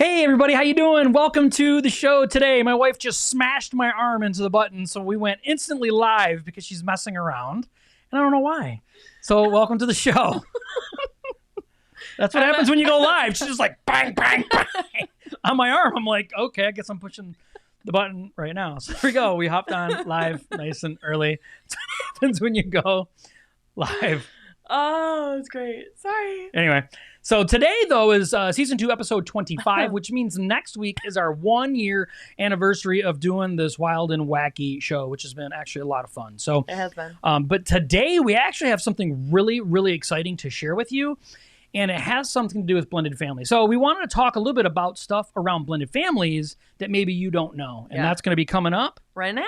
Hey everybody, how you doing? Welcome to the show today. My wife just smashed my arm into the button, so we went instantly live because she's messing around, and I don't know why. So welcome to the show. That's what happens when you go live. She's just like bang, bang, bang on my arm. I'm like, okay, I guess I'm pushing the button right now. So here we go. We hopped on live nice and early. That's what happens when you go live. Oh, it's great. Sorry. Anyway, so today, though, is Season 2, Episode 25, which means next week is our 1-year anniversary of doing this wild and wacky show, which has been actually a lot of fun. So It has been. But today, we actually have something really, really exciting to share with you, and it has something to do with blended families. So we wanted to talk a little bit about stuff around blended families that maybe you don't know, and that's going to be coming up Right now.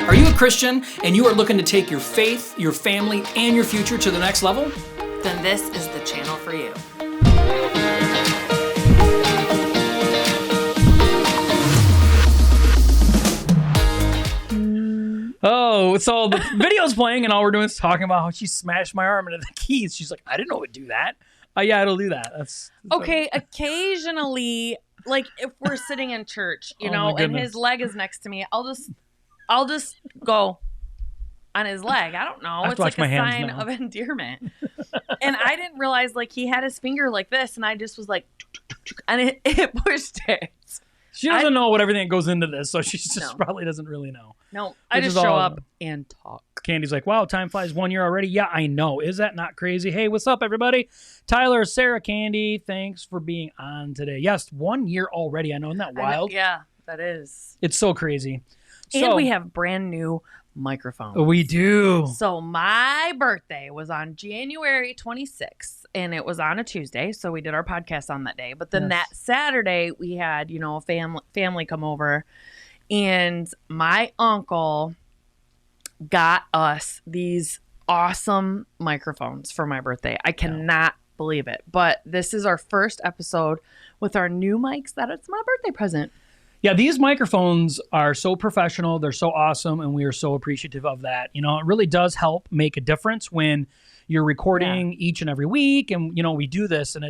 Are you a Christian and you are looking to take your faith, your family, and your future to the next level? Then this is the channel for you. Oh, so the video's playing and all we're doing is talking about how she smashed my arm into the keys. She's like, I didn't know it would do that. Yeah, it'll do that. That's Okay, occasionally, like if we're sitting in church, you Oh, know, my and goodness. his leg is next to me, I'll just go on his leg. I don't know. I have It's to watch like my a hands sign now. of endearment. And I didn't realize like he had his finger like this, and I just was like, and it pushed it. She doesn't know what everything that goes into this, so she just No. probably doesn't really know. No, I Which just is show all- up and talk. Candy's like, wow, time flies, 1 year already. Yeah, I know. Is that not crazy? Hey, what's up, everybody? Tyler, Sarah, Candy, thanks for being on today. Yes, 1 year already. I know, isn't that I know- wild? yeah, that is. It's so crazy. And So, we have brand new microphones. We do. So my birthday was on January 26th, and it was on a Tuesday, so we did our podcast on that day. But then Yes. that Saturday, we had, a family come over, and my uncle got us these awesome microphones for my birthday. I cannot believe it. But this is our first episode with our new mics that it's my birthday present. Yeah, these microphones are so professional. They're so awesome, and we are so appreciative of that. You know, it really does help make a difference when you're recording each and every week, and we do this, and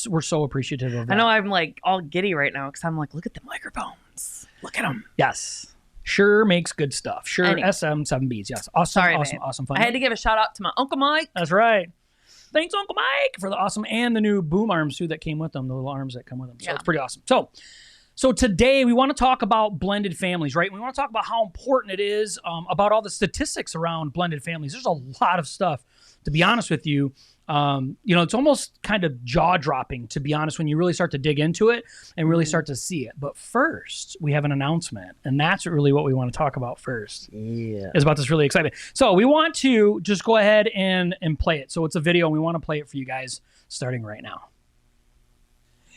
we're so appreciative of that. I know I'm like all giddy right now because I'm like, look at the microphones. Look at them. Yes, sure makes good stuff. Sure, Anyway. SM7Bs. Yes, awesome, Sorry, awesome, babe. awesome fun. I had to give a shout out to my Uncle Mike. That's right. Thanks, Uncle Mike, for the awesome and the new boom arms too that came with them, the little arms that come with them. So Yeah. it's pretty awesome. So today we want to talk about blended families, right? We want to talk about how important it is, about all the statistics around blended families. There's a lot of stuff, to be honest with you. It's almost kind of jaw-dropping, to be honest, when you really start to dig into it and really start to see it. But first, we have an announcement, and that's really what we want to talk about first. Yeah. Is about this really exciting. So we want to just go ahead and play it. So it's a video, and we want to play it for you guys starting right now.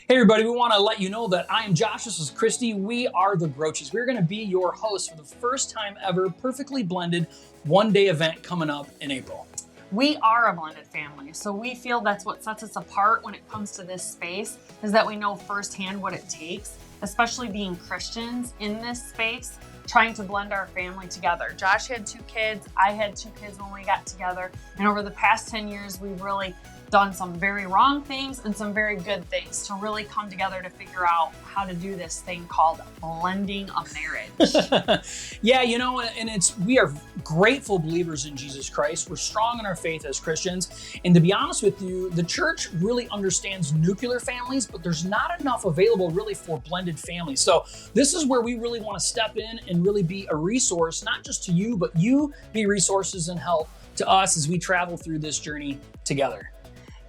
Hey everybody, we want to let you know that I am Josh, this is Christy, we are the Groaches. We're going to be your hosts for the first time ever, perfectly blended one-day event coming up in April. We are a blended family, so we feel that's what sets us apart when it comes to this space, is that we know firsthand what it takes, especially being Christians in this space, trying to blend our family together. Josh had 2 kids, I had 2 kids when we got together, and over the past 10 years, we've really done some very wrong things and some very good things to really come together to figure out how to do this thing called blending a marriage. Yeah, and we are grateful believers in Jesus Christ. We're strong in our faith as Christians. And to be honest with you, the church really understands nuclear families, but there's not enough available really for blended families. So this is where we really want to step in and really be a resource, not just to you, but you be resources and help to us as we travel through this journey together.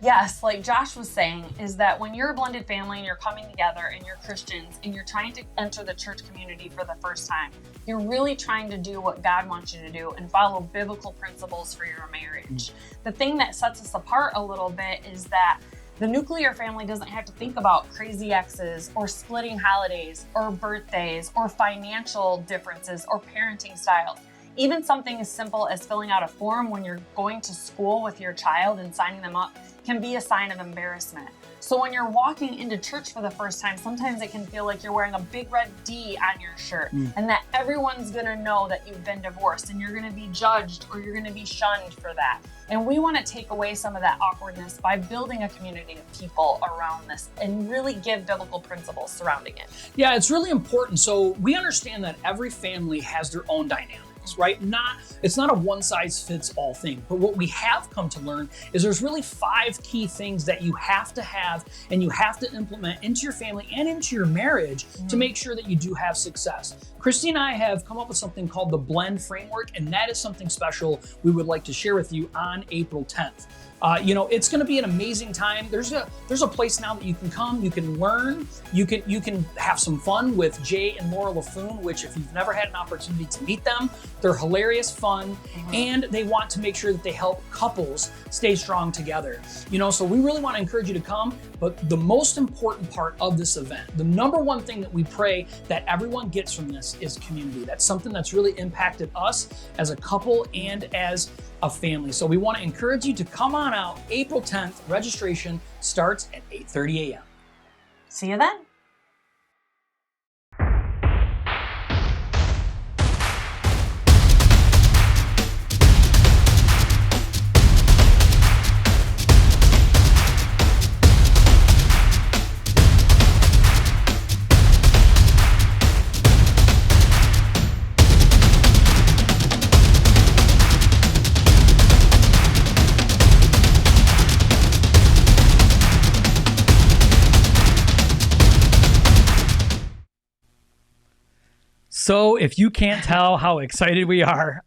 Yes, like Josh was saying, is that when you're a blended family and you're coming together and you're Christians and you're trying to enter the church community for the first time, you're really trying to do what God wants you to do and follow biblical principles for your marriage. The thing that sets us apart a little bit is that the nuclear family doesn't have to think about crazy exes or splitting holidays or birthdays or financial differences or parenting styles. Even something as simple as filling out a form when you're going to school with your child and signing them up can be a sign of embarrassment. So when you're walking into church for the first time, sometimes it can feel like you're wearing a big red D on your shirt and that everyone's going to know that you've been divorced and you're going to be judged or you're going to be shunned for that. And we want to take away some of that awkwardness by building a community of people around this and really give biblical principles surrounding it. Yeah, it's really important. So we understand that every family has their own dynamics, right? It's not a one size fits all thing, but what we have come to learn is there's really 5 key things that you have to have and you have to implement into your family and into your marriage to make sure that you do have success. Christy and I have come up with something called the Blend Framework, and that is something special we would like to share with you on April 10th. It's going to be an amazing time. There's a place now that you can come, you can learn, you can have some fun with Jay and Laura LaFoon, which if you've never had an opportunity to meet them, they're hilarious, fun, and they want to make sure that they help couples stay strong together. So we really want to encourage you to come, but the most important part of this event, the number one thing that we pray that everyone gets from this is community. That's something that's really impacted us as a couple and as a family. So we want to encourage you to come on out April 10th. Registration starts at 8:30 a.m. See you then. So if you can't tell how excited we are,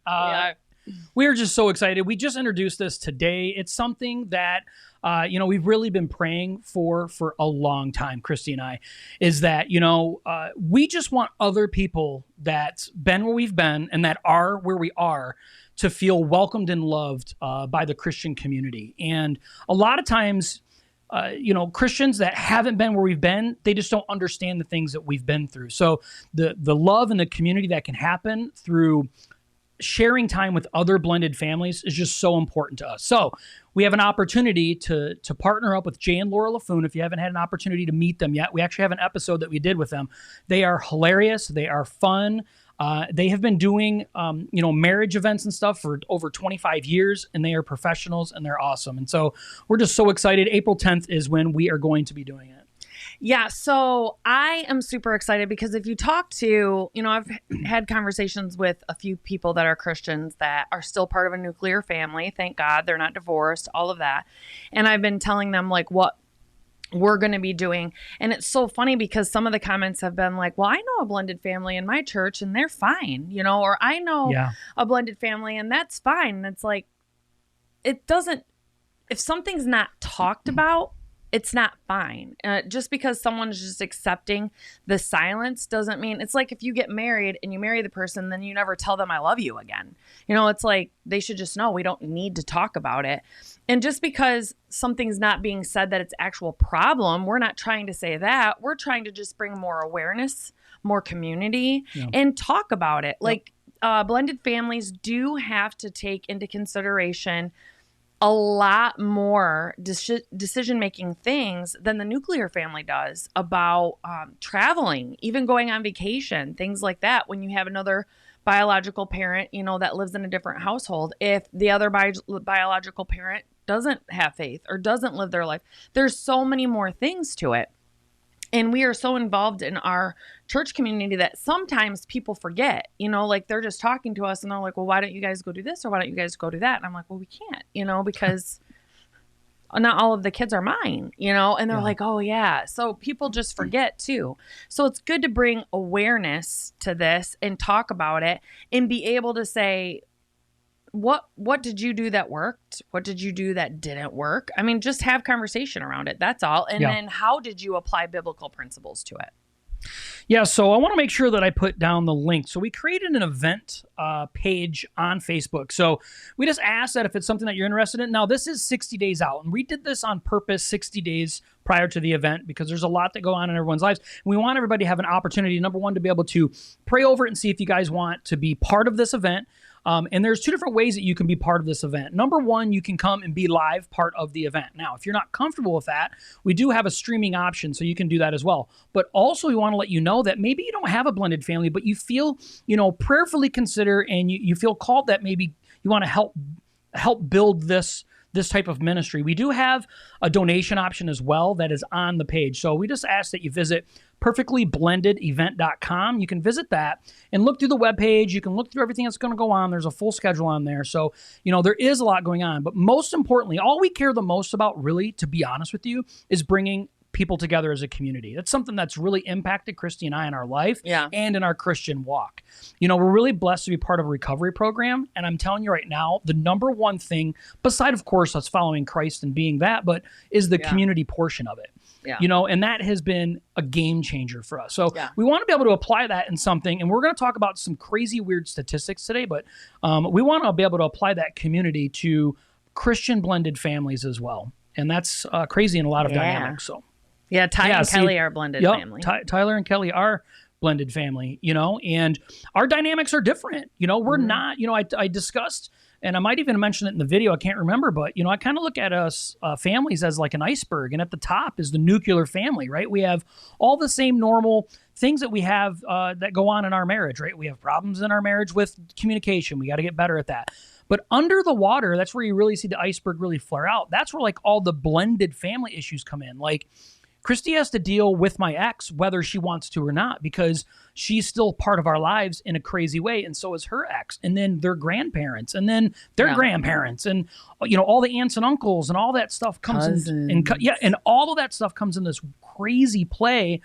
we're just so excited. We just introduced this today. It's something that, we've really been praying for a long time, Christy and I, is that, we just want other people that's been where we've been and that are where we are to feel welcomed and loved by the Christian community. And a lot of times, Christians that haven't been where we've been, they just don't understand the things that we've been through. So the love and the community that can happen through sharing time with other blended families is just so important to us. So we have an opportunity to partner up with Jay and Laura LaFoon. If you haven't had an opportunity to meet them yet, we actually have an episode that we did with them. They are hilarious. They are fun. They have been doing, marriage events and stuff for over 25 years, and they are professionals and they're awesome. And so we're just so excited. April 10th is when we are going to be doing it. Yeah, so I am super excited because if you talk to, I've had conversations with a few people that are Christians that are still part of a nuclear family. Thank God they're not divorced, all of that. And I've been telling them like what we're going to be doing. And it's so funny because some of the comments have been like, well, I know a blended family in my church and they're fine, or I know a blended family and that's fine. And it's like, it doesn't, if something's not talked about, it's not fine. Just because someone's just accepting the silence doesn't mean, it's like if you get married and you marry the person, then you never tell them I love you again. It's like they should just know we don't need to talk about it. And just because something's not being said that it's actual problem, we're not trying to say that. We're trying to just bring more awareness, more community, and talk about it. Like blended families do have to take into consideration a lot more decision-making things than the nuclear family does about traveling, even going on vacation, things like that. When you have another biological parent, that lives in a different household, if the other biological parent doesn't have faith or doesn't live their life, there's so many more things to it. And we are so involved in our church community that sometimes people forget, like they're just talking to us and they're like, well, why don't you guys go do this? Or why don't you guys go do that? And I'm like, well, we can't, because not all of the kids are mine, and they're like, oh yeah. So people just forget too. So it's good to bring awareness to this and talk about it and be able to say, what did you do that worked? What did you do that didn't work? I mean, just have conversation around it. That's all. And then how did you apply biblical principles to it? Yeah, so I want to make sure that I put down the link. So we created an event page on Facebook. So we just asked that if it's something that you're interested in. Now, this is 60 days out, and we did this on purpose 60 days prior to the event because there's a lot that go on in everyone's lives. And we want everybody to have an opportunity, number one, to be able to pray over it and see if you guys want to be part of this event. And there's two different ways that you can be part of this event. Number one, you can come and be live part of the event. Now, if you're not comfortable with that, we do have a streaming option, so you can do that as well. But also, we want to let you know that maybe you don't have a blended family, but you feel, prayerfully consider, and you feel called that maybe you want to help build this type of ministry. We do have a donation option as well that is on the page. So we just ask that you visit perfectlyblendedevent.com. You can visit that and look through the webpage. You can look through everything that's going to go on. There's a full schedule on there. So, there is a lot going on. But most importantly, all we care the most about, really, to be honest with you, is bringing people together as a community. That's something that's really impacted Christy and I in our life and in our Christian walk. We're really blessed to be part of a recovery program. And I'm telling you right now, the number one thing, beside, of course, us following Christ and being that, but is the community portion of it. Yeah. And that has been a game changer for us. So we want to be able to apply that in something. And we're going to talk about some crazy, weird statistics today, but we want to be able to apply that community to Christian blended families as well. And that's crazy in a lot of dynamics. So. Yeah, and Kelly are a blended family. Tyler and Kelly are blended family, and our dynamics are different. We're not, I discussed, and I might even mention it in the video, I can't remember, but, I kind of look at us families as like an iceberg, and at the top is the nuclear family, right? We have all the same normal things that we have that go on in our marriage, right? We have problems in our marriage with communication. We got to get better at that. But under the water, that's where you really see the iceberg really flare out. That's where like all the blended family issues come in. Like, Christy has to deal with my ex, whether she wants to or not, because she's still part of our lives in a crazy way. And so is her ex, and then their grandparents, and then their grandparents, and, all the aunts and uncles, and all that stuff comes in. And all of that stuff comes in this crazy play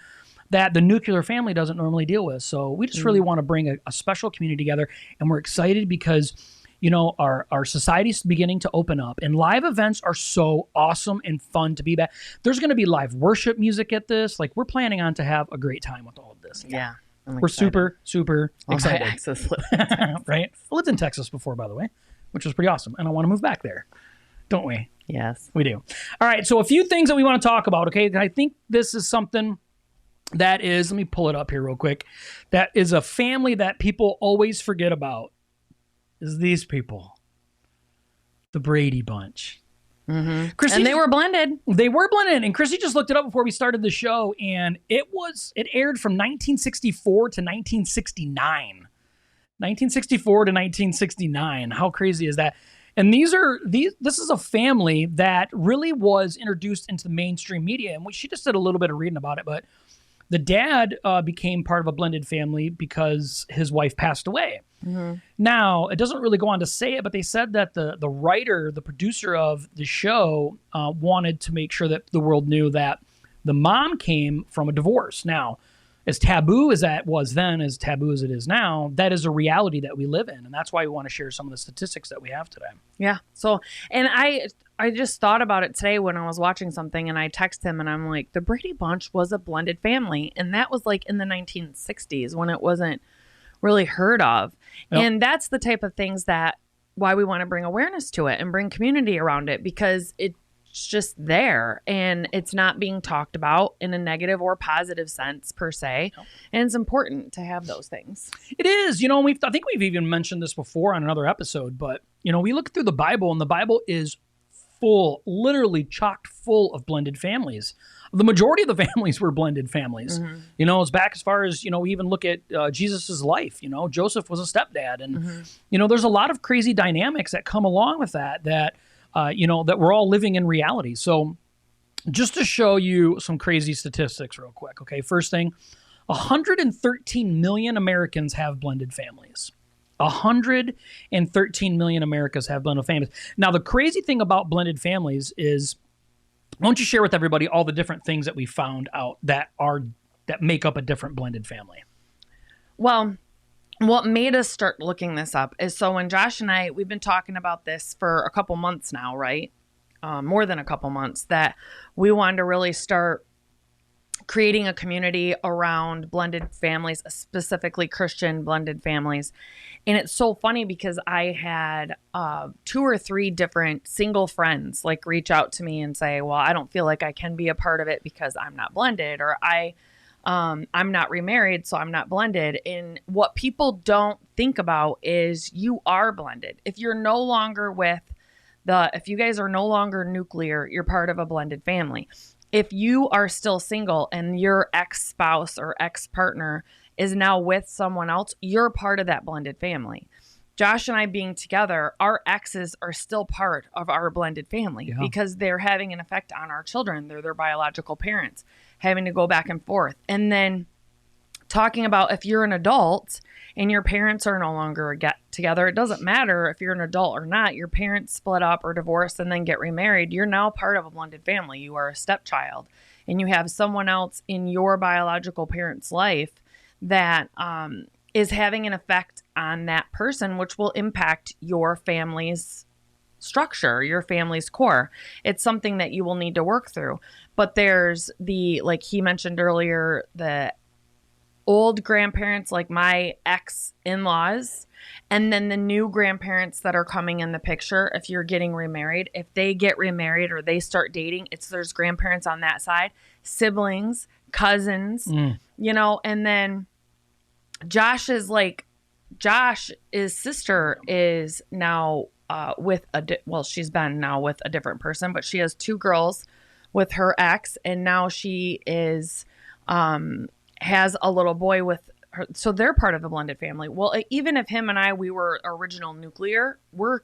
that the nuclear family doesn't normally deal with. So we just really want to bring a special community together. And we're excited because our society's beginning to open up, and live events are so awesome and fun to be back. There's going to be live worship music at this. Like, we're planning on to have a great time with all of this. Yeah. We're super, super excited. Right? I lived in Texas before, by the way, which was pretty awesome. And I want to move back there. Don't we? Yes. We do. All right. So a few things that we want to talk about. Okay. I think this is something that is, let me pull it up here real quick. That is a family that people always forget about. Is these people, the Brady Bunch. Mm-hmm. Chrissy, and they were blended. They were blended. And Chrissy just looked it up before we started the show, and it aired from 1964 to 1969. 1964 to 1969. How crazy is that? And this is a family that really was introduced into the mainstream media. And she just did a little bit of reading about it, but the dad became part of a blended family because his wife passed away. Mm-hmm. Now, it doesn't really go on to say it, but they said that the writer, the producer of the show, wanted to make sure that the world knew that the mom came from a divorce. Now, as taboo as that was then, as taboo as it is now, that is a reality that we live in. And that's why we want to share some of the statistics that we have today. Yeah. So, and I just thought about it today when I was watching something, and I text him and I'm like, the Brady Bunch was a blended family. And that was like in the 1960s when it wasn't really heard of. Yep. And that's the type of things that why we want to bring awareness to it and bring community around it, because it's just there and it's not being talked about in a negative or positive sense per se. Yep. And it's important to have those things. It is, I think we've even mentioned this before on another episode, but we look through the Bible, and the Bible is full, literally chocked full of blended families. The majority of the families were blended families. Mm-hmm. It's back as far as, we even look at Jesus's life. Joseph was a stepdad. And, mm-hmm. There's a lot of crazy dynamics that come along with that that we're all living in reality. So just to show you some crazy statistics real quick. Okay, first thing, 113 million Americans have blended families. 113 million Americans have blended families. Now, the crazy thing about blended families is, why don't you share with everybody all the different things that we found out that make up a different blended family? Well, what made us start looking this up is, so when Josh and I, we've been talking about this for a couple months now, right? More than a couple months, that we wanted to really start creating a community around blended families, specifically Christian blended families. And it's so funny because I had 2 or 3 different single friends reach out to me and say, well, I don't feel like I can be a part of it because I'm not blended, or I I'm not remarried, so I'm not blended. And what people don't think about is you are blended. If you're no longer if you guys are no longer nuclear, you're part of a blended family. If you are still single and your ex-spouse or ex-partner is now with someone else, you're part of that blended family. Josh and I being together, our exes are still part of our blended family because they're having an effect on our children. They're their biological parents, having to go back and forth. And then talking about if you're an adult and your parents are no longer together, it doesn't matter if you're an adult or not. Your parents split up or divorce and then get remarried. You're now part of a blended family. You are a stepchild and you have someone else in your biological parent's life that is having an effect on that person, which will impact your family's structure, your family's core. It's something that you will need to work through. But there's like he mentioned earlier, the old grandparents, like my ex-in-laws, and then the new grandparents that are coming in the picture. If you're getting remarried, if they get remarried or they start dating, there's grandparents on that side, siblings, cousins, and then Josh's sister is now she's been now with a different person, but she has 2 girls with her ex, and now she is has a little boy with her. So they're part of the blended family. Well, even if him and we were original nuclear, we're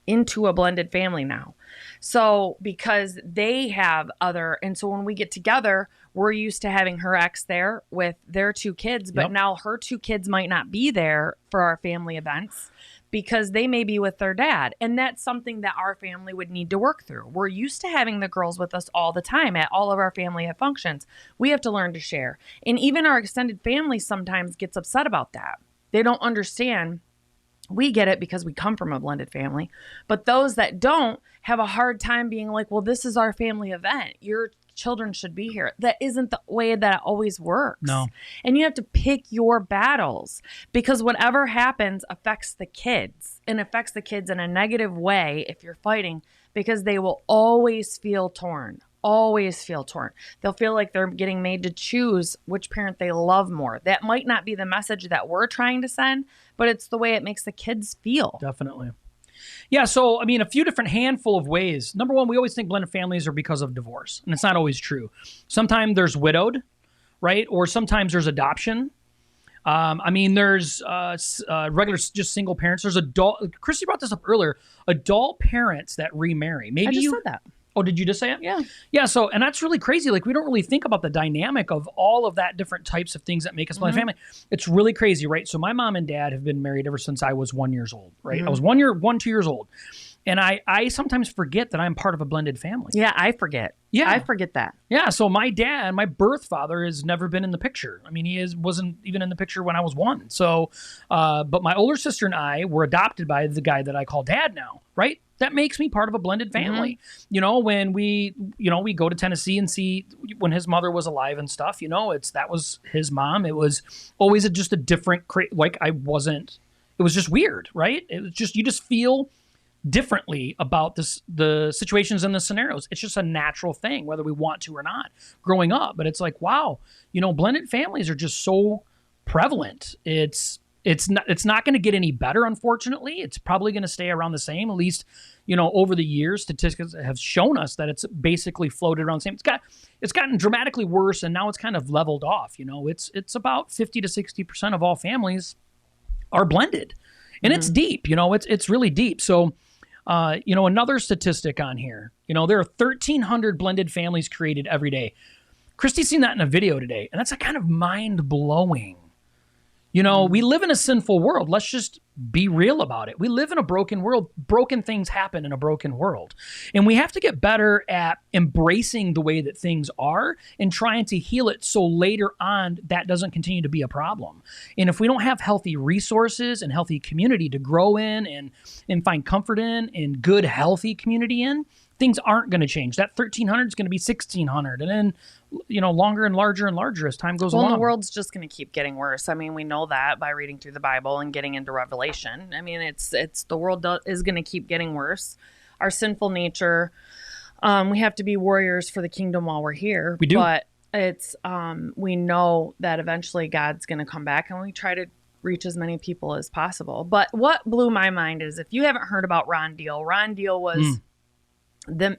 into a blended family now. So because they have and so when we get together, we're used to having her ex there with their 2 kids, but now her 2 kids might not be there for our family events because they may be with their dad. And that's something that our family would need to work through. We're used to having the girls with us all the time at all of our family functions. We have to learn to share. And even our extended family sometimes gets upset about that. They don't understand. We get it because we come from a blended family, but those that don't have a hard time being like, well, this is our family event. Your children should be here. That isn't the way that it always works. No. And you have to pick your battles because whatever happens affects the kids and affects the kids in a negative way if you're fighting, because they will always feel torn. Always feel torn. They'll feel like they're getting made to choose which parent they love more. That might not be the message that we're trying to send, but it's the way it makes the kids feel. Definitely. Yeah, so, I mean, a few different handful of ways. Number one, we always think blended families are because of divorce, and it's not always true. Sometimes there's widowed, right? Or sometimes there's adoption. There's regular, just single parents. There's adult. Christy brought this up earlier. Adult parents that remarry. Maybe I just said that. Oh, did you just say it? Yeah. Yeah. So, and that's really crazy. Like, we don't really think about the dynamic of all of that different types of things that make us blended family. It's really crazy, right? So my mom and dad have been married ever since I was 1 year old, right? I was 2 years old. And I sometimes forget that I'm part of a blended family. Yeah, I forget. Yeah. I forget that. Yeah. So my dad, my birth father, has never been in the picture. I mean, wasn't even in the picture when I was 1. So, but my older sister and I were adopted by the guy that I call dad now, right? That makes me part of a blended family. You know, when we go to Tennessee and see when his mother was alive and stuff, that was his mom. It was always just a different, it was just weird, right? It was just, you just feel differently about the situations and the scenarios. It's just a natural thing, whether we want to or not, growing up. But it's like, wow, blended families are just so prevalent. It's not going to get any better, unfortunately. It's probably going to stay around the same, at least, over the years. Statistics have shown us that it's basically floated around the same. It's gotten dramatically worse, and now it's kind of leveled off. It's about 50 to 60% of all families are blended, and it's deep. It's really deep. So, another statistic on here. There are 1,300 blended families created every day. Christy's seen that in a video today, and that's a kind of mind blowing. We live in a sinful world. Let's just be real about it. We live in a broken world. Broken things happen in a broken world. And we have to get better at embracing the way that things are and trying to heal it so later on that doesn't continue to be a problem. And if we don't have healthy resources and healthy community to grow in and find comfort in and good, healthy community in, things aren't going to change. That 1,300 is going to be 1,600. And then, longer and larger as time goes along. Well, the world's just going to keep getting worse. I mean, we know that by reading through the Bible and getting into Revelation. I mean, it's the world is going to keep getting worse. Our sinful nature, we have to be warriors for the kingdom while we're here. We do. But It's we know that eventually God's going to come back, and we try to reach as many people as possible. But what blew my mind is, if you haven't heard about Ron Deal was been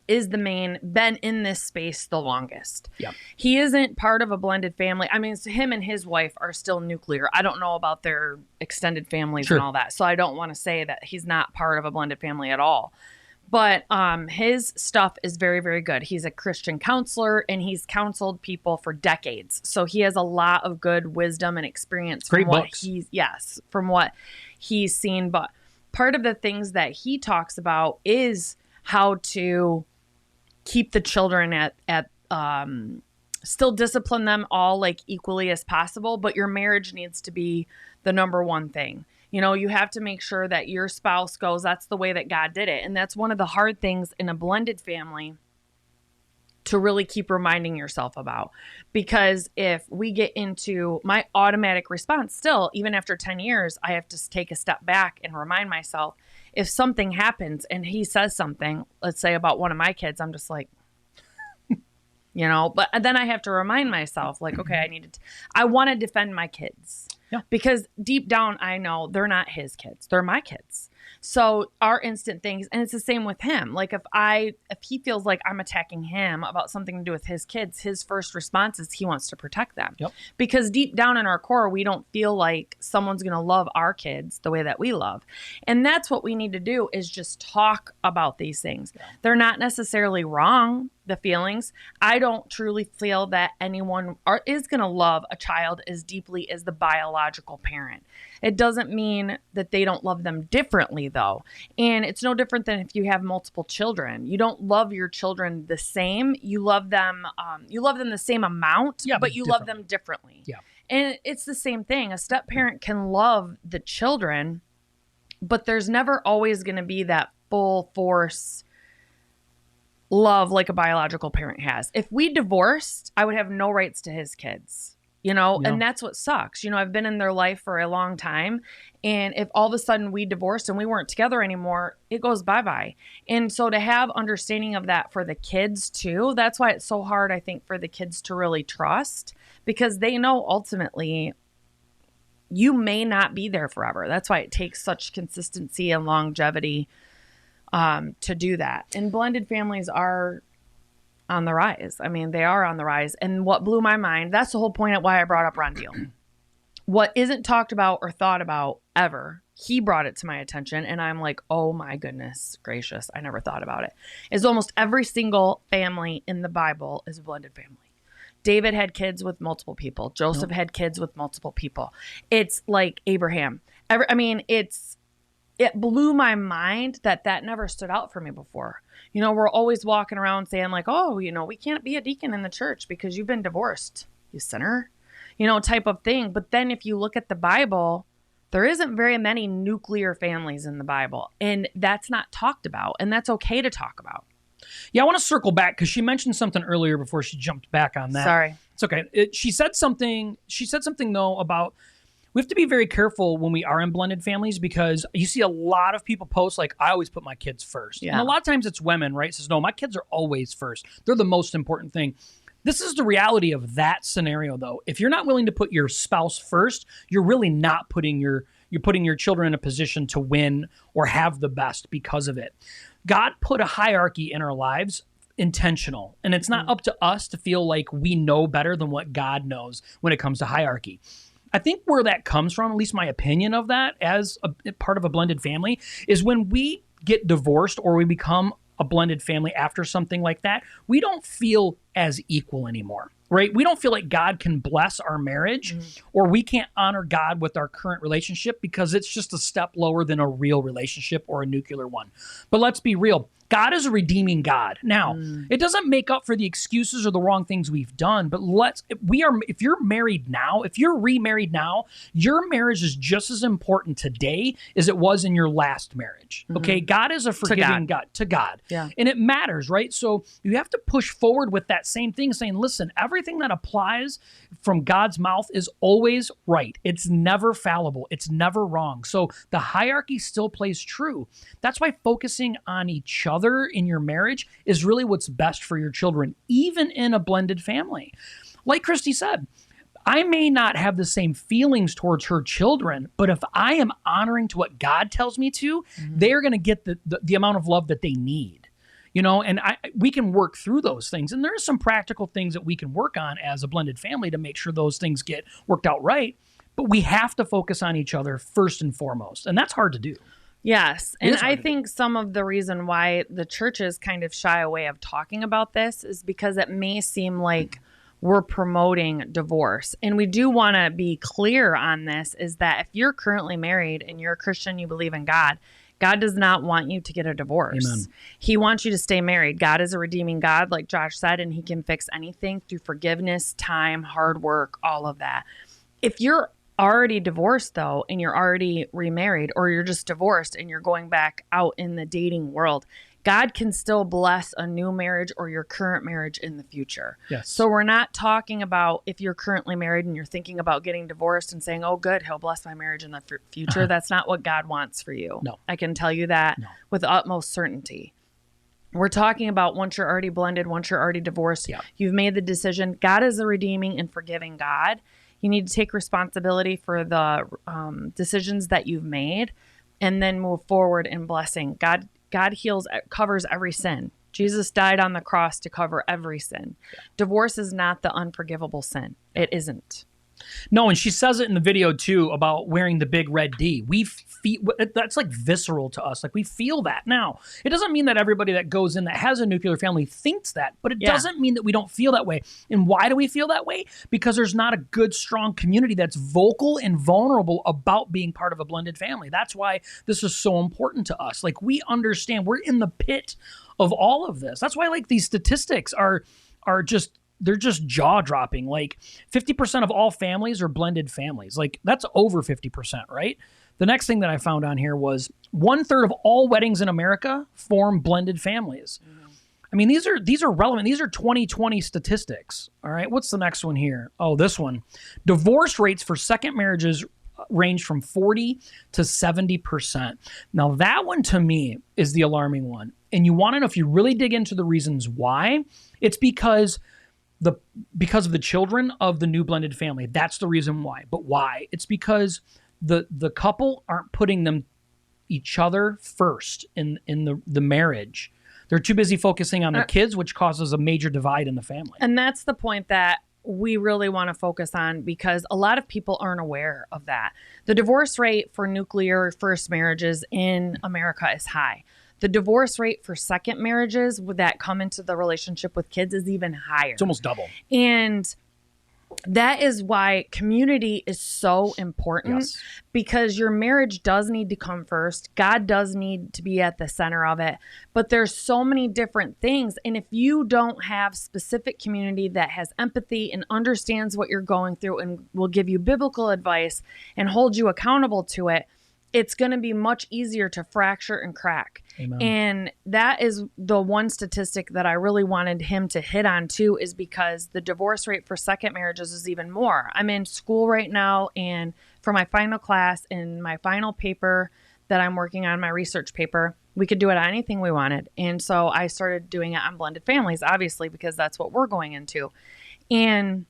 in this space the longest. Yeah. He isn't part of a blended family. I mean, so him and his wife are still nuclear. I don't know about their extended families Sure. and all that. So I don't want to say that he's not part of a blended family at all. But his stuff is very, very good. He's a Christian counselor, and he's counseled people for decades. So he has a lot of good wisdom and experience Great from what books. from what he's seen. But part of the things that he talks about is how to keep the children at still discipline them all like equally as possible, but your marriage needs to be the number one thing. You know, you have to make sure that your spouse goes, that's the way that God did it. And that's one of the hard things in a blended family to really keep reminding yourself about. Because if we get into my automatic response still, even after 10 years, I have to take a step back and remind myself, if something happens and he says something, let's say about one of my kids, I'm just like, but then I have to remind myself, like, okay, I want to defend my kids. Yeah. Because deep down, I know they're not his kids. They're my kids. So our instant things, and it's the same with him. Like if he feels like I'm attacking him about something to do with his kids, his first response is he wants to protect them. Yep. Because deep down in our core, we don't feel like someone's going to love our kids the way that we love. And that's what we need to do, is just talk about these things. Yeah. They're not necessarily wrong, the feelings. I don't truly feel that anyone is going to love a child as deeply as the biological parent. It doesn't mean that they don't love them differently, though. And it's no different than if you have multiple children. You don't love your children the same. You love them the same amount, but you love them differently. Yeah. And it's the same thing. A step parent can love the children, but there's never always going to be that full force love like a biological parent has. If we divorced, I would have no rights to his kids. And that's what sucks. I've been in their life for a long time. And if all of a sudden we divorced and we weren't together anymore, it goes bye-bye. And so to have understanding of that for the kids too, that's why it's so hard, I think, for the kids to really trust, because they know ultimately you may not be there forever. That's why it takes such consistency and longevity to do that. And blended families are on the rise. I mean, they are on the rise. And what blew my mind, that's the whole point of why I brought up Ron Deal. What isn't talked about or thought about ever, he brought it to my attention, and I'm like, oh my goodness gracious, I never thought about it, is almost every single family in the Bible is a blended family. David had kids with multiple people. Joseph had kids with multiple people. It's like Abraham. It blew my mind that never stood out for me before. We're always walking around saying like, oh, we can't be a deacon in the church because you've been divorced, you sinner, type of thing. But then if you look at the Bible, there isn't very many nuclear families in the Bible, and that's not talked about, and that's okay to talk about. Yeah, I want to circle back because she mentioned something earlier before she jumped back on that. Sorry. It's okay. She said something though about, we have to be very careful when we are in blended families, because you see a lot of people post like, I always put my kids first. Yeah. And a lot of times it's women, right? Says, no, my kids are always first. They're the most important thing. This is the reality of that scenario, though. If you're not willing to put your spouse first, you're really not putting you're putting your children in a position to win or have the best because of it. God put a hierarchy in our lives, intentional. And it's not up to us to feel like we know better than what God knows when it comes to hierarchy. I think where that comes from, at least my opinion of that as a part of a blended family, is when we get divorced or we become a blended family after something like that, we don't feel as equal anymore, right? We don't feel like God can bless our marriage or we can't honor God with our current relationship because it's just a step lower than a real relationship or a nuclear one. But let's be real. God is a redeeming God. Now, it doesn't make up for the excuses or the wrong things we've done, but if you're married now, if you're remarried now, your marriage is just as important today as it was in your last marriage. Okay? God is a forgiving God. To God. Yeah. And it matters, right? So you have to push forward with that same thing, saying, listen, everything that applies from God's mouth is always right. It's never fallible. It's never wrong. So the hierarchy still plays true. That's why focusing on each other in your marriage is really what's best for your children, even in a blended family. like Christy said, I may not have the same feelings towards her children, but if I am honoring to what God tells me to, they're going to get the amount of love that they need. And we can work through those things. And there are some practical things that we can work on as a blended family to make sure those things get worked out right. But we have to focus on each other first and foremost. And that's hard to do. Yes. And I think some of the reason why the churches kind of shy away of talking about this is because it may seem like we're promoting divorce. And we do want to be clear on this, is that if you're currently married and you're a Christian, you believe in God, God does not want you to get a divorce. Amen. He wants you to stay married. God is a redeeming God, like Josh said, and he can fix anything through forgiveness, time, hard work, all of that. If you're already divorced, though, and you're already remarried, or you're just divorced and you're going back out in the dating world, God can still bless a new marriage or your current marriage in the future. Yes. So we're not talking about if you're currently married and you're thinking about getting divorced and saying, oh, good, he'll bless my marriage in the future. That's not what God wants for you. No. I can tell you that with utmost certainty. We're talking about once you're already blended, once you're already divorced, you've made the decision. God is a redeeming and forgiving God. You need to take responsibility for the decisions that you've made and then move forward in blessing. God heals, covers every sin. Jesus died on the cross to cover every sin. Divorce is not the unforgivable sin. It isn't. No, and she says it in the video too about wearing the big red D. We feel that's like visceral to us. Like we feel that now. It doesn't mean that everybody that goes in that has a nuclear family thinks that, but it doesn't mean that we don't feel that way. And why do we feel that way? Because there's not a good, strong community that's vocal and vulnerable about being part of a blended family. That's why this is so important to us. Like we understand we're in the pit of all of this. That's why like these statistics are just, they're just jaw-dropping. Like 50% of all families are blended families. Like that's over 50%, right? The next thing that I found on here was 1/3 of all weddings in America form blended families. I mean, these are relevant. These are 2020 statistics. All right. What's the next one here? Oh, this one. Divorce rates for second marriages range from 40 to 70%. Now that one to me is the alarming one. And you want to know, if you really dig into the reasons why, it's because of the children of the new blended family. That's the reason why. But why? It's because the couple aren't putting each other first in the marriage. They're too busy focusing on their kids, which causes a major divide in the family. And that's the point that we really want to focus on, because a lot of people aren't aware of that. The divorce rate for nuclear first marriages in America is high. The divorce rate for second marriages that come into the relationship with kids is even higher. It's almost double. And that is why community is so important, because your marriage does need to come first. God does need to be at the center of it. But there's so many different things. And if you don't have specific community that has empathy and understands what you're going through and will give you biblical advice and hold you accountable to it, it's going to be much easier to fracture and crack. Amen. And that is the one statistic that I really wanted him to hit on too, is because the divorce rate for second marriages is even more. I'm in school right now, and for my final class and my final paper that I'm working on, my research paper, we could do it on anything we wanted. And so I started doing it on blended families, obviously, because that's what we're going into. And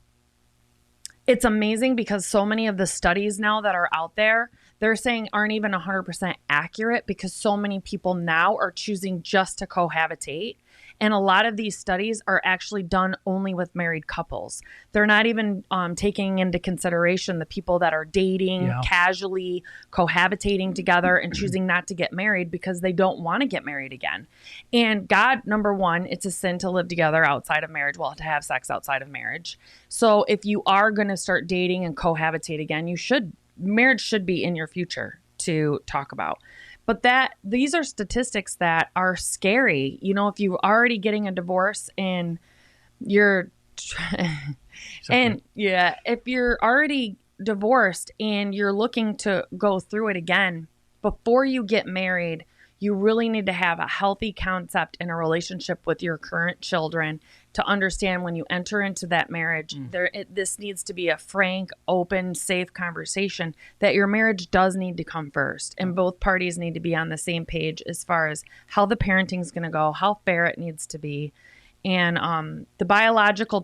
it's amazing because so many of the studies now that are out there, they're saying aren't even 100% accurate, because so many people now are choosing just to cohabitate. And a lot of these studies are actually done only with married couples. They're not even taking into consideration the people that are dating, casually cohabitating together and choosing not to get married because they don't want to get married again. And God, number one, it's a sin to live together outside of marriage, well, to have sex outside of marriage. So if you are going to start dating and cohabitate again, marriage should be in your future to talk about. But these are statistics that are scary. You know, if you're already getting a divorce and if you're already divorced and you're looking to go through it again, before you get married, you really need to have a healthy concept in a relationship with your current children to understand when you enter into that marriage, this needs to be a frank, open, safe conversation that your marriage does need to come first. And both parties need to be on the same page as far as how the parenting is going to go, how fair it needs to be. And the biological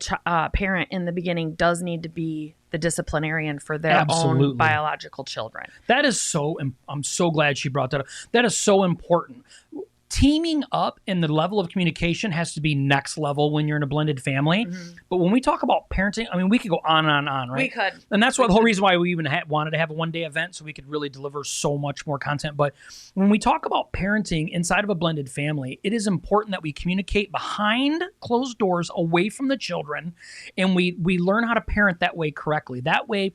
parent in the beginning does need to be the disciplinarian for their Absolutely. own biological children. That is so, I'm so glad she brought that up. That is so important. Teaming up and the level of communication has to be next level when you're in a blended family. But when we talk about parenting, I mean, we could go on and on, right? We could. And that's why the whole reason why we even wanted to have a one-day event, so we could really deliver so much more content. But when we talk about parenting inside of a blended family, it is important that we communicate behind closed doors, away from the children, and we learn how to parent that way correctly. That way,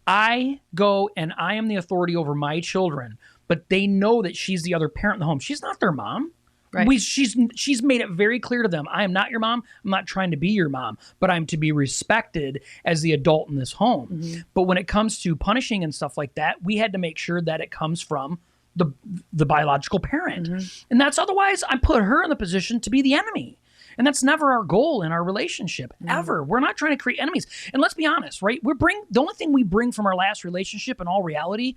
I go and I am the authority over my children, but they know that she's the other parent in the home. She's not their mom. Right. She's made it very clear to them, I am not your mom. I'm not trying to be your mom, but I'm to be respected as the adult in this home. But when it comes to punishing and stuff like that, we had to make sure that it comes from the biological parent. And that's otherwise I put her in the position to be the enemy. And that's never our goal in our relationship, ever. We're not trying to create enemies. And let's be honest, right? The only thing we bring from our last relationship in all reality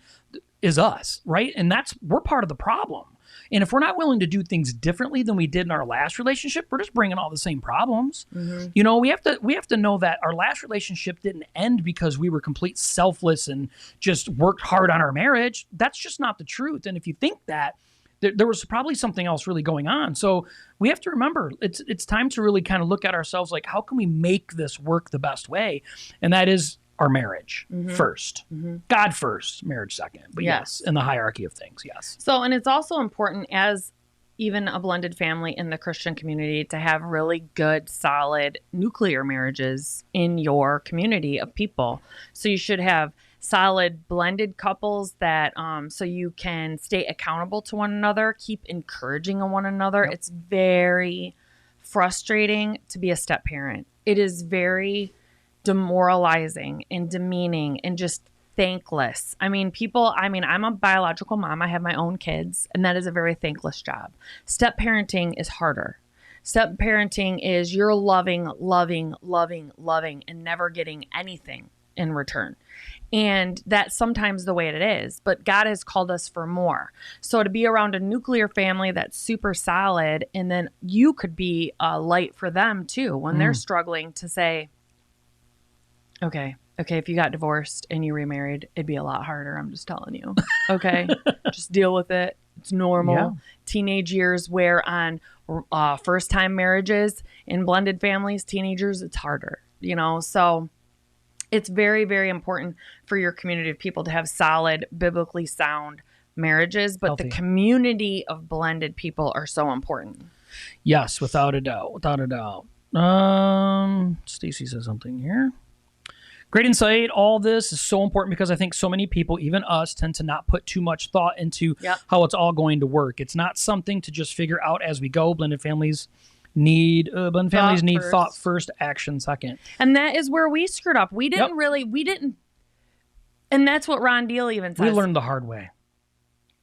is us, right? And we're part of the problem. And if we're not willing to do things differently than we did in our last relationship, we're just bringing all the same problems. You know, we have to know that our last relationship didn't end because we were complete selfless and just worked hard on our marriage. That's just not the truth. And if you think that, there was probably something else really going on. So we have to remember it's time to really kind of look at ourselves like, how can we make this work the best way? And that is our marriage first. God first, marriage second. But yes, in the hierarchy of things, yes. So, and it's also important as even a blended family in the Christian community to have really good, solid nuclear marriages in your community of people. So you should have solid blended couples that so you can stay accountable to one another, keep encouraging one another. It's very frustrating to be a step parent. It is very demoralizing and demeaning and just thankless. I'm a biological mom. I have my own kids, and that is a very thankless job. Step parenting is harder. Step parenting is you're loving, and never getting anything in return. And that's sometimes the way it is, but God has called us for more. So to be around a nuclear family that's super solid, and then you could be a light for them too when they're struggling to say, okay, if you got divorced and you remarried, it'd be a lot harder. I'm just telling you. Okay, just deal with it. It's normal. Yeah. Teenage years where on first-time marriages in blended families, teenagers, it's harder, you know? So it's very, very important for your community of people to have solid, biblically sound marriages, but Healthy. The community of blended people are so important. Yes, without a doubt. Stacy says something here. Great insight. All this is so important because I think so many people, even us, tend to not put too much thought into how it's all going to work. It's not something to just figure out as we go. Blended families need thought first, action second. And that is where we screwed up. We didn't. And that's what Ron Deal even says. We learned the hard way.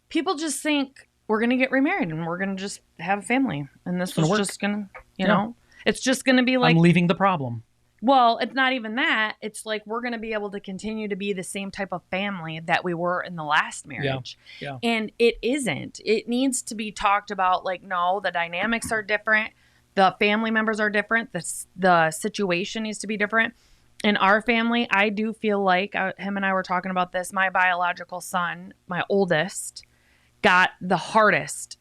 People just think we're going to get remarried and we're going to just have a family. And this was just going to, you know, it's just going to be like. I'm leaving the problem. Well, it's not even that. It's like we're going to be able to continue to be the same type of family that we were in the last marriage. Yeah. And it isn't. It needs to be talked about like, no, the dynamics are different. The family members are different. The situation needs to be different. In our family, I do feel like, him and I were talking about this, my biological son, my oldest, got the hardest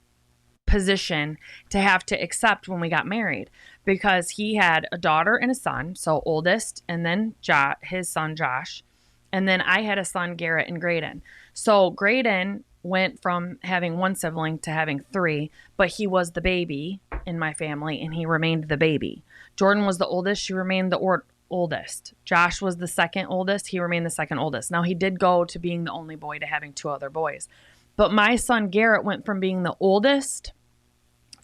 position to have to accept when we got married because he had a daughter and a son, so oldest, and then his son Josh, and then I had a son Garrett and Graydon. So Graydon went from having one sibling to having three, but he was the baby in my family and he remained the baby. Jordan was the oldest, she remained the oldest. Josh was the second oldest, he remained the second oldest. Now he did go to being the only boy to having two other boys. But my son Garrett went from being the oldest,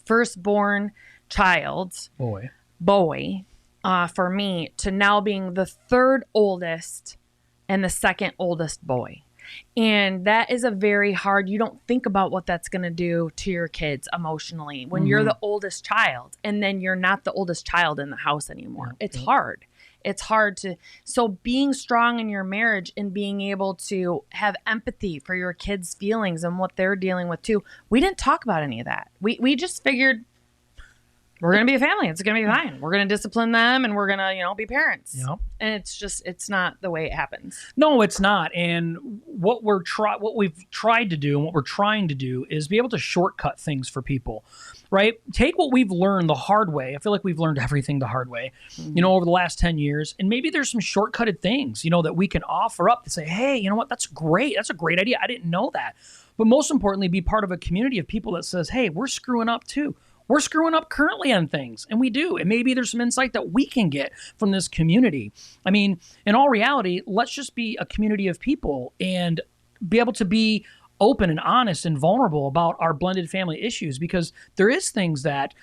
firstborn child, boy, for me, to now being the third oldest and the second oldest boy. And that is a very hard, you don't think about what that's going to do to your kids emotionally when you're the oldest child and then you're not the oldest child in the house anymore. It's hard. It's hard so being strong in your marriage and being able to have empathy for your kids' feelings and what they're dealing with too. We didn't talk about any of that. We just figured we're going to be a family. It's going to be fine. We're going to discipline them and we're going to, be parents. Yep. And it's not the way it happens. No, it's not. And what we've tried to do and what we're trying to do is be able to shortcut things for people, right? Take what we've learned the hard way. I feel like we've learned everything the hard way, over the last 10 years. And maybe there's some shortcutted things, that we can offer up to say, hey, you know what? That's great. That's a great idea. I didn't know that. But most importantly, be part of a community of people that says, hey, we're screwing up too. We're screwing up currently on things, and we do. And maybe there's some insight that we can get from this community. I mean, in all reality, let's just be a community of people and be able to be open and honest and vulnerable about our blended family issues, because there is things that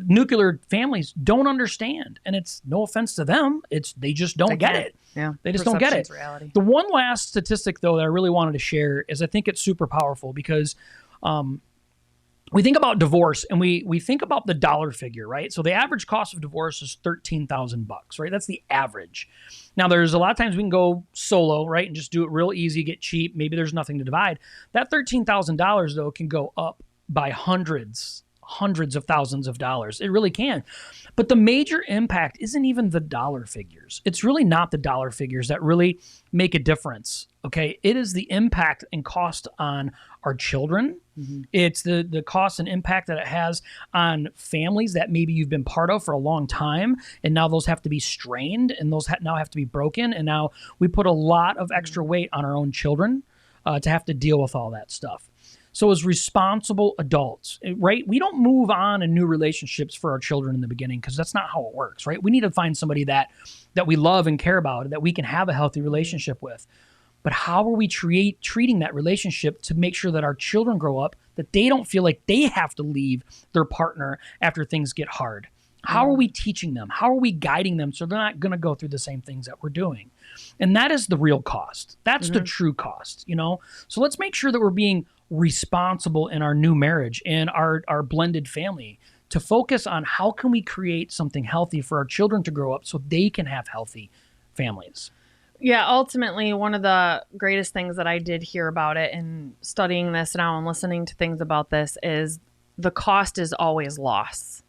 nuclear families don't understand. And it's no offense to them. They just don't get it. Yeah. They just don't get it. Reality. The one last statistic, though, that I really wanted to share is I think it's super powerful because we think about divorce and we think about the dollar figure, right? So the average cost of divorce is $13,000, right? That's the average. Now, there's a lot of times we can go solo, right? And just do it real easy, get cheap. Maybe there's nothing to divide. That $13,000, though, can go up by hundreds of thousands of dollars. It really can. But the major impact isn't even the dollar figures. It's really not the dollar figures that really make a difference, okay? It is the impact and cost on our children. Mm-hmm. It's the cost and impact that it has on families that maybe you've been part of for a long time, and now those have to be strained, and those now have to be broken, and now we put a lot of extra weight on our own children to have to deal with all that stuff. So as responsible adults, right, we don't move on in new relationships for our children in the beginning because that's not how it works, right? We need to find somebody that we love and care about, that we can have a healthy relationship with. But how are we treating that relationship to make sure that our children grow up, that they don't feel like they have to leave their partner after things get hard? How are we teaching them? How are we guiding them so they're not going to go through the same things that we're doing? And that is the real cost. That's the true cost, So let's make sure that we're being responsible in our new marriage and our blended family to focus on how can we create something healthy for our children to grow up so they can have healthy families. Yeah, ultimately, one of the greatest things that I did hear about it and studying this now and listening to things about this is the cost is always loss.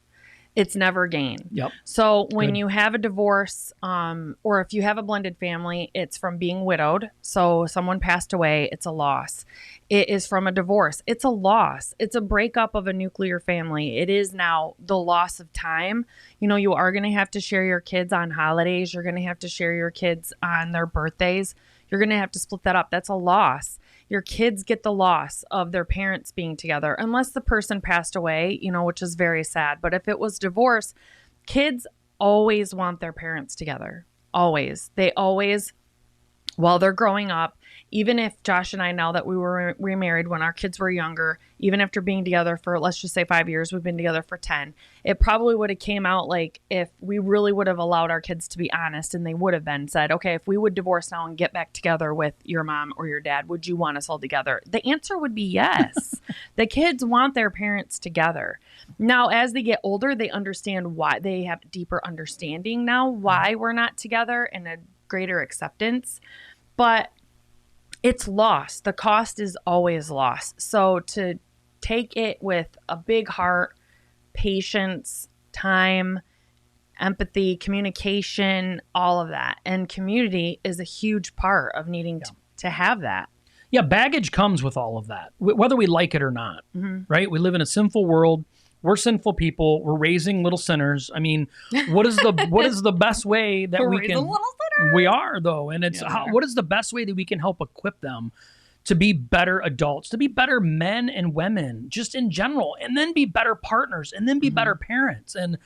It's never gain. Yep. So when you have a divorce, or if you have a blended family, it's from being widowed. So someone passed away, it's a loss. It is from a divorce. It's a loss. It's a breakup of a nuclear family. It is now the loss of time. You are going to have to share your kids on holidays. You're going to have to share your kids on their birthdays. You're going to have to split that up. That's a loss. Your kids get the loss of their parents being together, unless the person passed away, which is very sad. But if it was divorce, kids always want their parents together. Always. They always, while they're growing up, even if Josh and I, now that we were remarried when our kids were younger, even after being together for, let's just say 5 years, we've been together for 10, it probably would have came out like if we really would have allowed our kids to be honest, and they would have been said, okay, if we would divorce now and get back together with your mom or your dad, would you want us all together? The answer would be yes. The kids want their parents together. Now, as they get older, they understand why. They have deeper understanding now why we're not together and a greater acceptance. But it's lost. The cost is always lost. So to take it with a big heart, patience, time, empathy, communication, all of that. And community is a huge part of needing to have that. Yeah, baggage comes with all of that, whether we like it or not, right? We live in a sinful world. We're sinful people. We're raising little sinners. I mean, what is the best way that we can? Little sinners. We are, though, and it's what is the best way that we can help equip them to be better adults, to be better men and women, just in general, and then be better partners, and then be better parents. And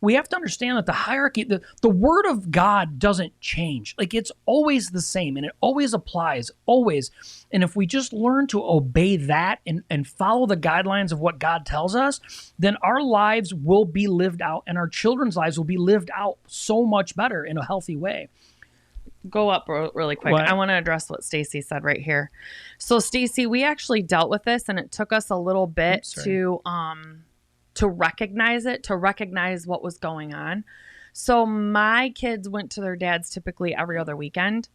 we have to understand that the hierarchy, the word of God doesn't change. Like, it's always the same, and it always applies, always. And if we just learn to obey that and follow the guidelines of what God tells us, then our lives will be lived out, and our children's lives will be lived out so much better in a healthy way. Go up really quick. What? I want to address what Stacy said right here. So, Stacy, we actually dealt with this, and it took us a little bit to recognize it, to recognize what was going on. So my kids went to their dad's typically every other weekend,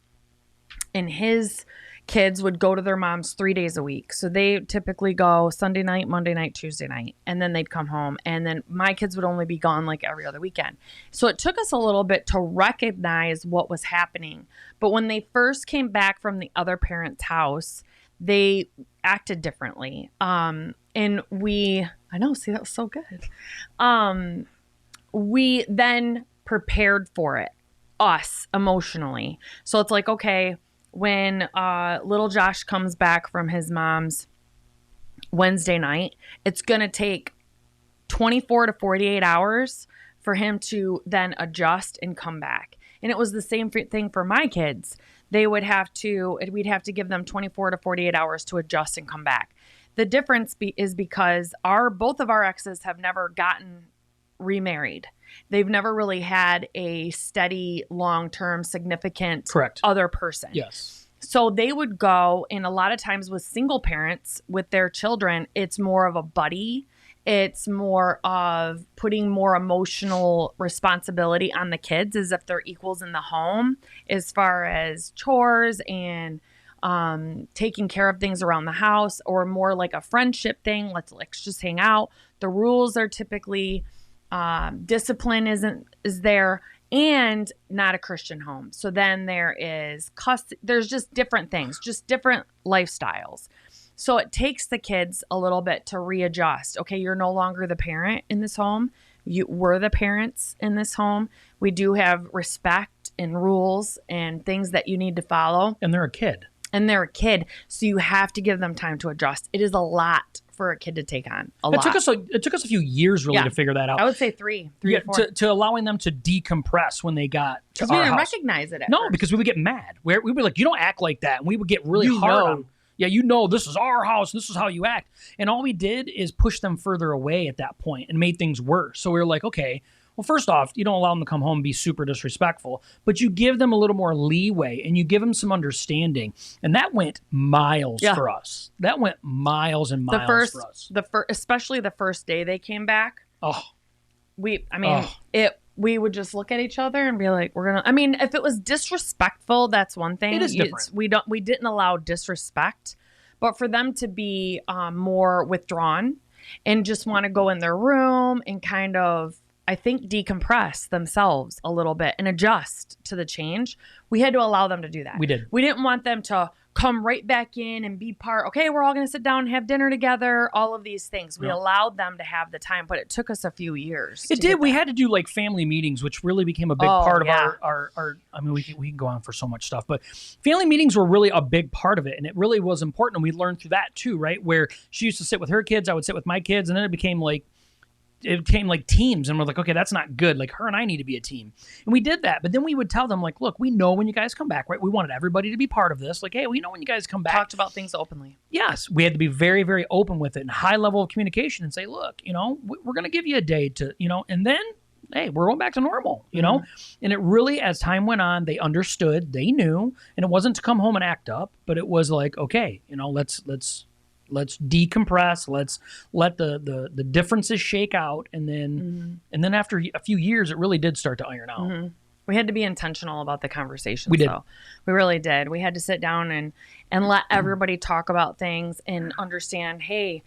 and his kids would go to their moms 3 days a week. So they typically go Sunday night, Monday night, Tuesday night, and then they'd come home. And then my kids would only be gone like every other weekend. So it took us a little bit to recognize what was happening. But when they first came back from the other parent's house, they acted differently. I know, see, that was so good. We then prepared for it, us emotionally. So it's like, okay, when little Josh comes back from his mom's Wednesday night, it's going to take 24 to 48 hours for him to then adjust and come back. And it was the same thing for my kids. We'd have to give them 24 to 48 hours to adjust and come back. The difference is because both of our exes have never gotten remarried. They've never really had a steady, long-term, significant other person. Yes. So they would go, and a lot of times with single parents with their children, it's more of a buddy. It's more of putting more emotional responsibility on the kids as if they're equals in the home as far as chores and taking care of things around the house, or more like a friendship thing. Let's just hang out. The rules are typically discipline is there, and not a Christian home. So then there's just different things, just different lifestyles. So it takes the kids a little bit to readjust. Okay, you're no longer the parent in this home. We're the parents in this home. We do have respect and rules and things that you need to follow. And they're a kid. So you have to give them time to adjust. It is a lot for a kid to take on. It took us a few years really to figure that out. I would say three or four. To allowing them to decompress when they got to our house. Because we didn't recognize it at first. Because we would get mad. We were like, you don't act like that. And we would get really hard on them. Yeah, this is our house. This is how you act. And all we did is push them further away at that point and made things worse. So we were like, okay, well, first off, you don't allow them to come home and be super disrespectful, but you give them a little more leeway and you give them some understanding. And that went miles for us. That went miles and miles for us. Especially the first day they came back. We would just look at each other and be like, if it was disrespectful, that's one thing. It is different. We didn't allow disrespect, but for them to be more withdrawn and just want to go in their room and kind of, I think, decompress themselves a little bit and adjust to the change, we had to allow them to do that. We did. We didn't want them to come right back in and be okay, we're all going to sit down and have dinner together, all of these things. We allowed them to have the time, but it took us a few years. It did. We had to do like family meetings, which really became a big part of our we can go on for so much stuff, but family meetings were really a big part of it. And it really was important. And we learned through that too, right? Where she used to sit with her kids, I would sit with my kids, and then it became like teams, and we're like, okay, that's not good. Like, her and I need to be a team. And we did that. But then we would tell them, like, look, we know when you guys come back, right? We wanted everybody to be part of this. Like, hey, we know when you guys come back. Talked about things openly. Yes. We had to be very, very open with it and high level of communication and say, look, we're going to give you a day to, and then, hey, we're going back to normal, And it really, as time went on, they understood, they knew, and it wasn't to come home and act up, but it was like, okay, let's decompress. Let's let the differences shake out, and then after a few years, it really did start to iron out. Mm-hmm. We had to be intentional about the conversation. We did. So we really did. We had to sit down and let everybody talk about things and understand, hey,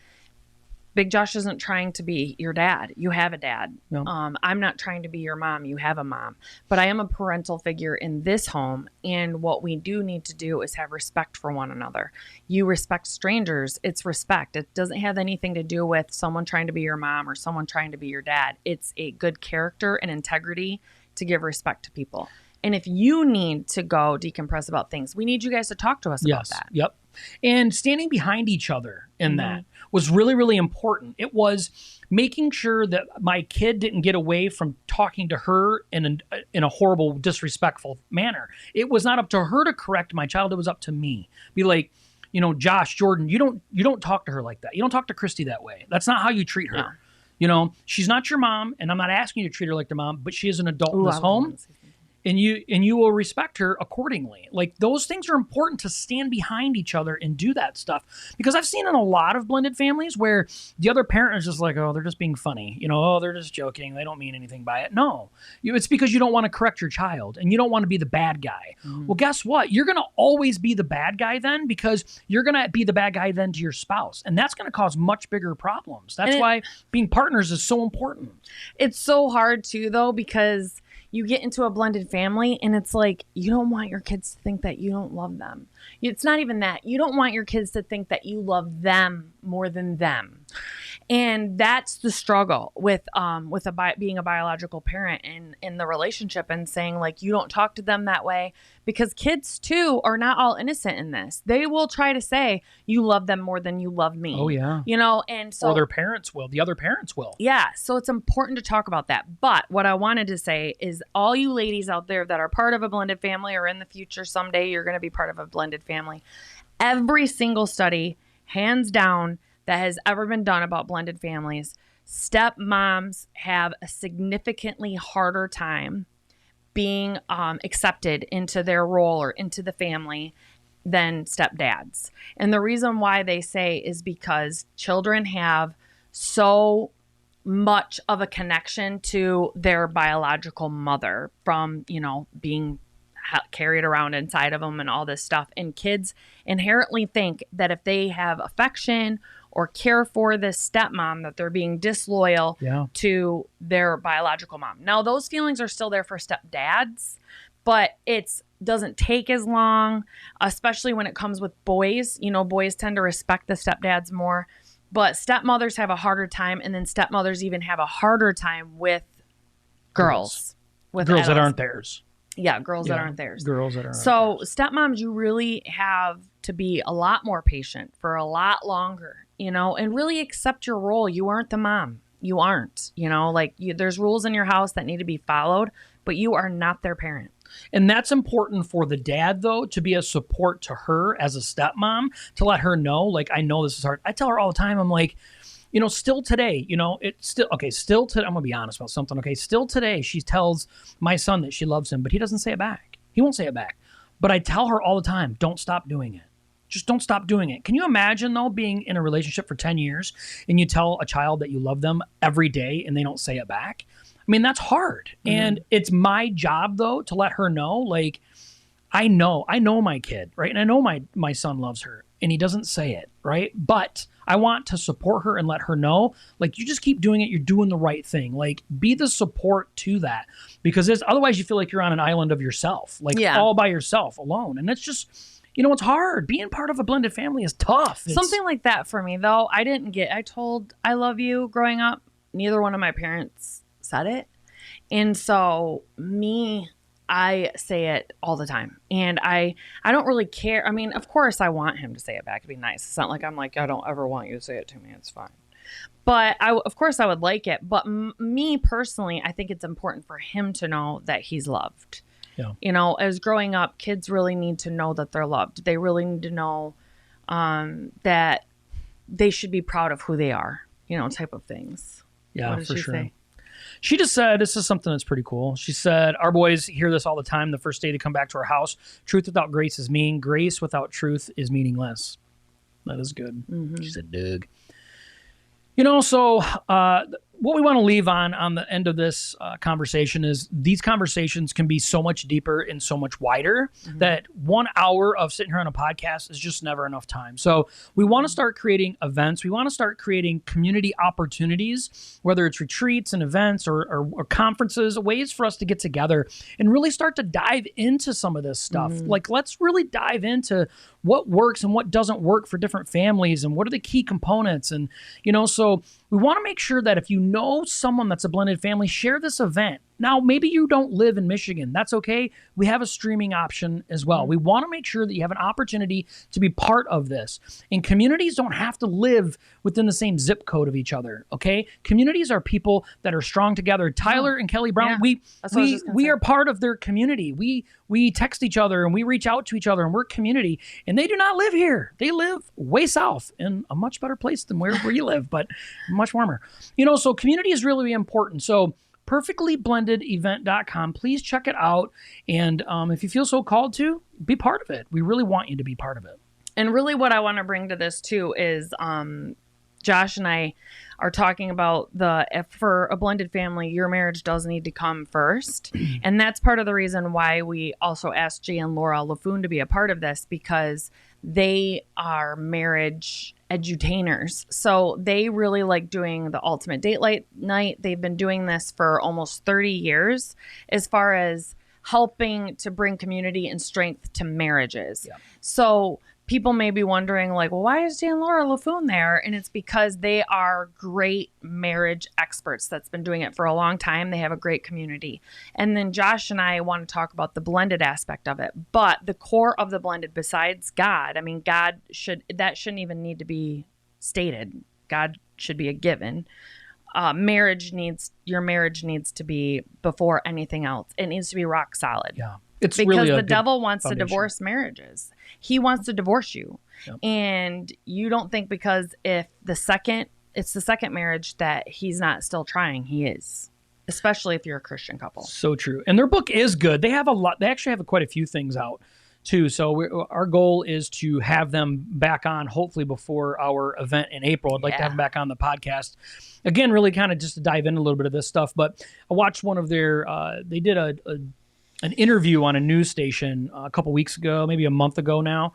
Big Josh isn't trying to be your dad. You have a dad. No. I'm not trying to be your mom. You have a mom. But I am a parental figure in this home. And what we do need to do is have respect for one another. You respect strangers. It's respect. It doesn't have anything to do with someone trying to be your mom or someone trying to be your dad. It's a good character and integrity to give respect to people. And if you need to go decompress about things, we need you guys to talk to us about that. Yep. And standing behind each other in that was really, really important. It was making sure that my kid didn't get away from talking to her in a horrible, disrespectful manner. It was not up to her to correct my child. It was up to me. Be like, Josh, Jordan, you don't talk to her like that. You don't talk to Christy that way. That's not how you treat her. No. She's not your mom, and I'm not asking you to treat her like your mom, but she is an adult in this home. and you will respect her accordingly. Like, those things are important to stand behind each other and do that stuff, because I've seen in a lot of blended families where the other parent is just like, oh, they're just being funny, oh, they're just joking, they don't mean anything by it. No, it's because you don't want to correct your child and you don't want to be the bad guy. Well, guess what, you're going to always be the bad guy then, because you're going to be the bad guy then to your spouse, and that's going to cause much bigger problems. That's why being partners is so important. It's so hard too, though, because you get into a blended family and it's like, you don't want your kids to think that you don't love them. It's not even that. You don't want your kids to think that you love them more than them. And that's the struggle with being a biological parent in the relationship, and saying, like, you don't talk to them that way, because kids too are not all innocent in this. They will try to say you love them more than you love me. Oh yeah. And so, or their parents will, the other parents will. Yeah. So it's important to talk about that. But what I wanted to say is, all you ladies out there that are part of a blended family, or in the future someday you're going to be part of a blended family, every single study, hands down, that has ever been done about blended families, stepmoms have a significantly harder time being accepted into their role or into the family than stepdads. And the reason why they say is because children have so much of a connection to their biological mother from, being carried around inside of them and all this stuff. And kids inherently think that if they have affection or care for this stepmom, that they're being disloyal to their biological mom. Now, those feelings are still there for stepdads, but it doesn't take as long, especially when it comes with boys. Boys tend to respect the stepdads more, but stepmothers have a harder time, and then stepmothers even have a harder time with girls. With girls that aren't theirs. Yeah, girls that aren't theirs. Girls that aren't So theirs. stepmoms, you really have to be a lot more patient for a lot longer, and really accept your role. You aren't the mom. You aren't, there's rules in your house that need to be followed, but you are not their parent. And that's important for the dad, though, to be a support to her as a stepmom, to let her know, like, I know this is hard. I tell her all the time, I'm like, still today, still today, I'm going to be honest about something. Okay, still today, she tells my son that she loves him, but he doesn't say it back. He won't say it back. But I tell her all the time, don't stop doing it. Just don't stop doing it. Can you imagine, though, being in a relationship for 10 years and you tell a child that you love them every day and they don't say it back? I mean, that's hard. Mm-hmm. And it's my job, though, to let her know, like, I know my kid, right? And I know my son loves her, and he doesn't say it, right? But I want to support her and let her know, like, you just keep doing it. You're doing the right thing. Like, be the support to that, because otherwise you feel like you're on an island of yourself, like all by yourself alone. And it's just, it's hard. Being part of a blended family is tough. Something like that for me, though. I told I love you growing up. Neither one of my parents said it. And so I say it all the time, and I don't really care. I mean, of course I want him to say it back. It'd be nice. It's not like I'm like, I don't ever want you to say it to me. It's fine. But of course I would like it. But me personally, I think it's important for him to know that he's loved. Yeah. As growing up, kids really need to know that they're loved. They really need to know that they should be proud of who they are, type of things. Yeah, for sure. Say? She just said, this is something that's pretty cool. She said, our boys hear this all the time. The first day they come back to our house, truth without grace is mean. Grace without truth is meaningless. That is good. Mm-hmm. She said, Doug. So what we want to leave on the end of this conversation is these conversations can be so much deeper and so much wider that 1 hour of sitting here on a podcast is just never enough time. So we want to start creating events. We want to start creating community opportunities, whether it's retreats and events or conferences, ways for us to get together and really start to dive into some of this stuff. Like, let's really dive into what works and what doesn't work for different families and what are the key components. And, so we want to make sure that if you know someone that's a blended family, share this event. Now, maybe you don't live in Michigan. That's okay. We have a streaming option as well. We want to make sure that you have an opportunity to be part of this. And communities don't have to live within the same zip code of each other, okay? Communities are people that are strong together. Tyler and Kelly Brown, we are part of their community. We text each other and we reach out to each other and we're community. And they do not live here. They live way south in a much better place than where you live, but much warmer. So community is really important. So perfectlyblendedevent.com. Please check it out. And if you feel so called to, be part of it. We really want you to be part of it. And really what I want to bring to this too is Josh and I are talking about if for a blended family, your marriage does need to come first. And that's part of the reason why we also asked Jay and Laura LaFoon to be a part of this, because they are marriage edutainers. So they really like doing the ultimate date night. They've been doing this for almost 30 years as far as helping to bring community and strength to marriages. Yeah. So people may be wondering, like, well, why is Jay and Laura LaFoon there? And it's because they are great marriage experts that's been doing it for a long time. They have a great community. And then Josh and I want to talk about the blended aspect of it. But the core of the blended, besides God, I mean, that shouldn't even need to be stated. God should be a given. Your marriage needs to be before anything else. It needs to be rock solid. Yeah. It's because really the devil wants to divorce marriages. He wants to divorce you. Yep. And you don't think because it's the second marriage that he's not still trying. He is, especially if you're a Christian couple. So true. And their book is good. They have a lot. They actually have quite a few things out too. So our goal is to have them back on hopefully before our event in April. I'd like to have them back on the podcast. Again, really kind of just to dive in a little bit of this stuff. But I watched one of their, they did an interview on a news station a couple weeks ago, maybe a month ago now.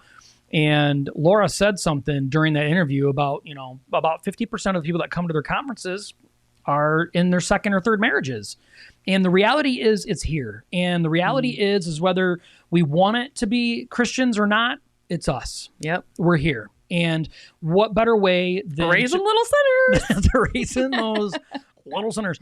And Laura said something during that interview about 50% of the people that come to their conferences are in their second or third marriages. And the reality is it's here. And the reality is whether we want it to be Christians or not, it's us. Yep. We're here. And what better way than raising little sinners. to raising those little sinners.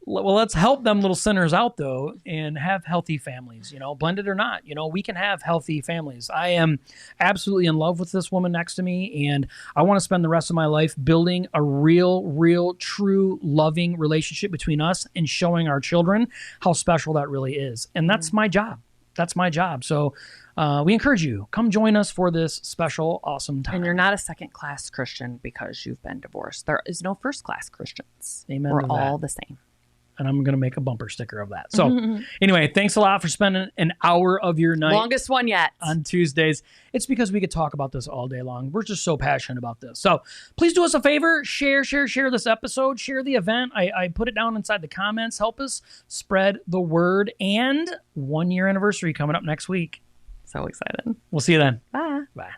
Well, let's help them little sinners out, though, and have healthy families, blended or not. We can have healthy families. I am absolutely in love with this woman next to me, and I want to spend the rest of my life building a real, true, loving relationship between us and showing our children how special that really is. And that's my job. That's my job. So we encourage you, come join us for this special, awesome time. And you're not a second-class Christian because you've been divorced. There is no first-class Christians. Amen. We're all the same. And I'm going to make a bumper sticker of that. So anyway, thanks a lot for spending an hour of your night. Longest one yet. On Tuesdays. It's because we could talk about this all day long. We're just so passionate about this. So please do us a favor. Share this episode. Share the event. I put it down inside the comments. Help us spread the word. And 1 year anniversary coming up next week. So excited. We'll see you then. Bye. Bye.